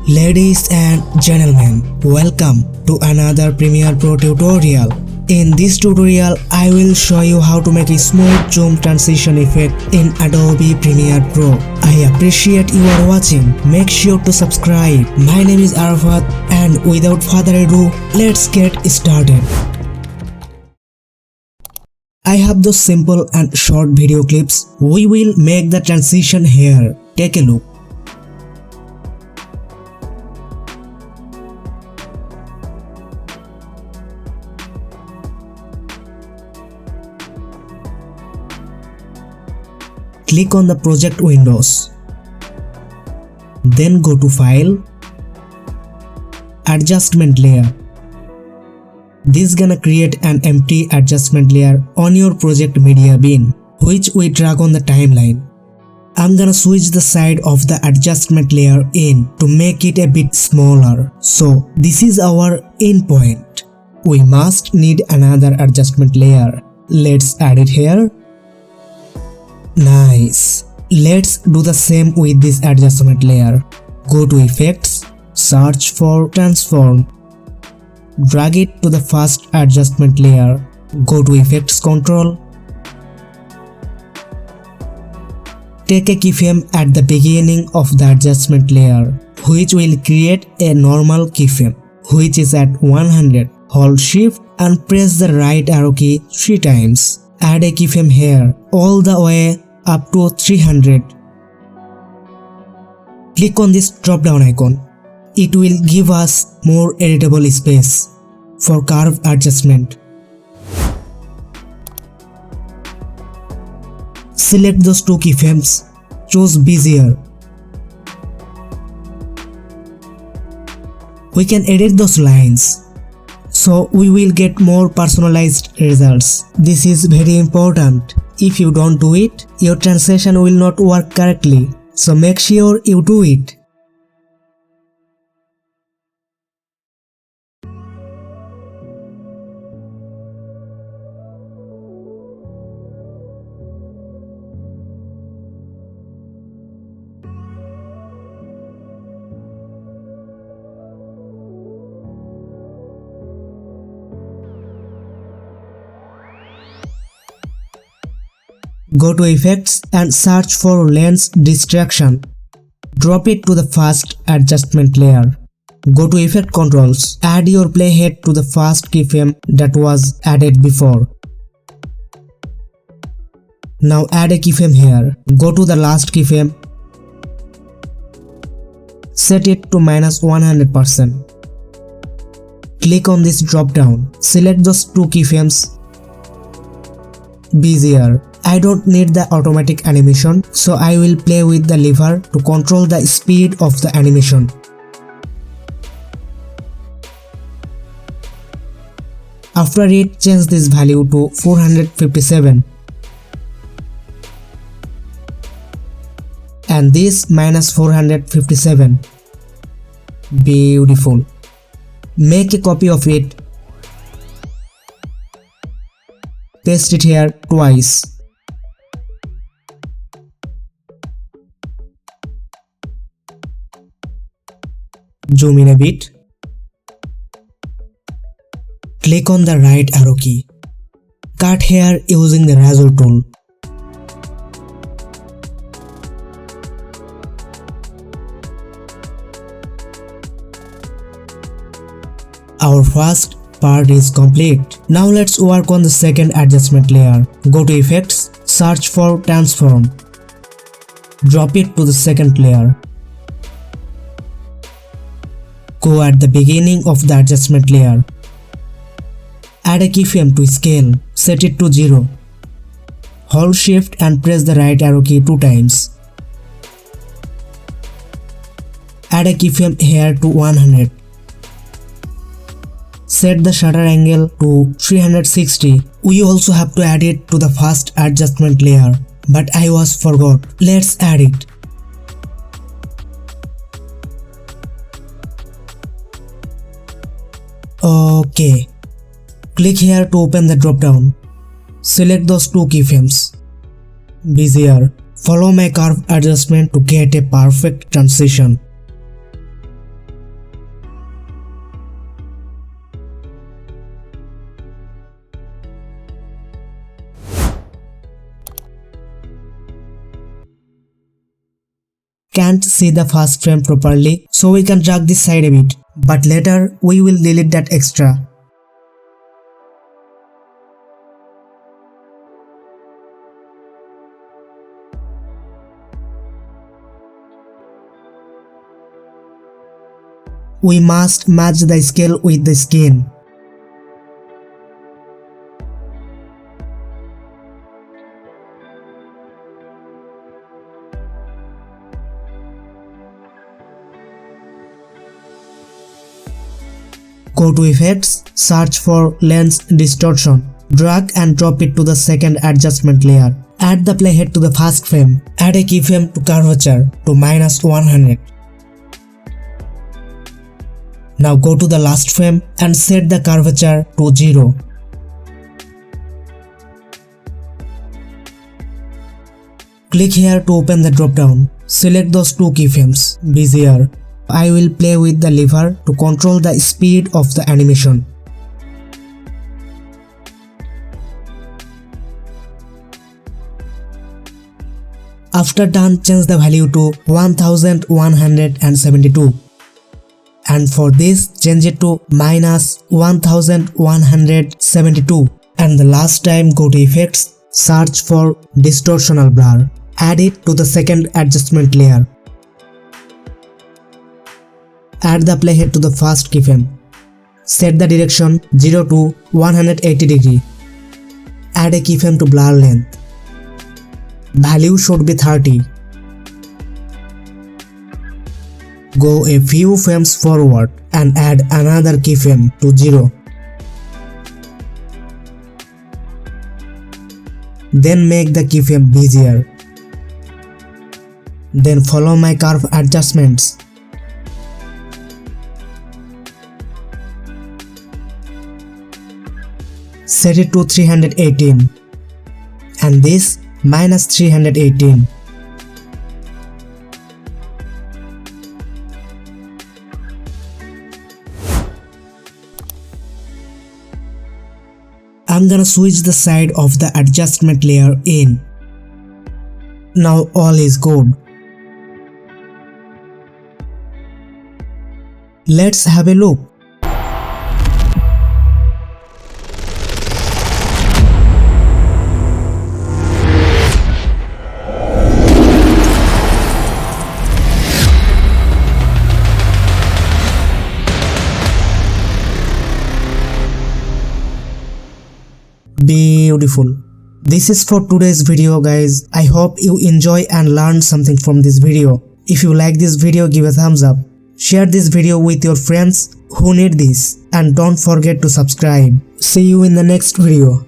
Ladies and gentlemen, welcome to another Premiere Pro tutorial. In this tutorial, I will show you how to make a smooth zoom transition effect in Adobe Premiere Pro. I appreciate you are watching. Make sure to subscribe. My name is Arafat and without further ado, let's get started. I have those simple and short video clips. We will make the transition here. Take a look. Click on the project windows. Then go to File, Adjustment Layer. This is gonna create an empty adjustment layer on your project media bin, which we drag on the timeline. I'm gonna switch the side of the adjustment layer in to make it a bit smaller. So this is our in point. We must need another adjustment layer. Let's add it here. Nice. Let's do the same with this adjustment layer. Go to Effects, search for Transform. Drag it to the first adjustment layer. Go to Effects Control. Take a keyframe at the beginning of the adjustment layer, which will create a normal keyframe, which is at 100. Hold Shift and press the right arrow key 3 times. Add a keyframe here, all the way up to 300. Click on this drop down icon. It will give us more editable space for curve adjustment. Select those 2 keyframes. Choose Bezier. We can edit those lines, so we will get more personalized results. This is very important. If you don't do it, your translation will not work correctly. So make sure you do it. Go to Effects and search for Lens Distraction. Drop it to the first adjustment layer. Go to Effect Controls. Add your playhead to the first keyframe that was added before. Now add a keyframe here. Go to the last keyframe. Set it to -100%. Click on this drop down. Select those 2 keyframes. Bezier. I don't need the automatic animation, so I will play with the lever to control the speed of the animation. After it, change this value to 457 and this -457. Beautiful. Make a copy of it. Paste it here twice. Zoom in a bit. Click on the right arrow key. Cut here using the razor tool. Our first part is complete. Now let's work on the second adjustment layer. Go to Effects, search for Transform. Drop it to the second layer. Go at the beginning of the adjustment layer. Add a keyframe to scale. Set it to 0. Hold Shift and press the right arrow key 2 times. Add a keyframe here to 100. Set the shutter angle to 360. We also have to add it to the first adjustment layer, but I was forgot. Let's add it. Okay. Click here to open the drop down. Select those 2 keyframes. Bezier. Follow my curve adjustment to get a perfect transition. can't see the first frame properly, so we can drag this side a bit, but later we will delete that extra. We must match the scale with the skin. Go to Effects, search for Lens Distortion. Drag and drop it to the second adjustment layer. Add the playhead to the first frame. Add a keyframe to curvature to -100. Now go to the last frame and set the curvature to 0. Click here to open the drop-down. Select those two keyframes. Bezier. I will play with the lever to control the speed of the animation. After done, change the value to 1172. And for this, change it to -1172. And the last time, go to Effects, search for Distortional Blur. Add it to the second adjustment layer. Add the playhead to the first keyframe. Set the direction 0 to 180 degree. Add a keyframe to blur length. Value should be 30. Go a few frames forward and add another keyframe to 0. Then make the keyframe bezier. Then follow my curve adjustments. Set it to 318 and this -318. I'm gonna switch the side of the adjustment layer in. Now all is good. Let's have a look. Beautiful. This is for today's video, guys. I hope you enjoy and learn something from this video. If you like this video, give a thumbs up. Share this video with your friends who need this, and don't forget to subscribe. See you in the next video.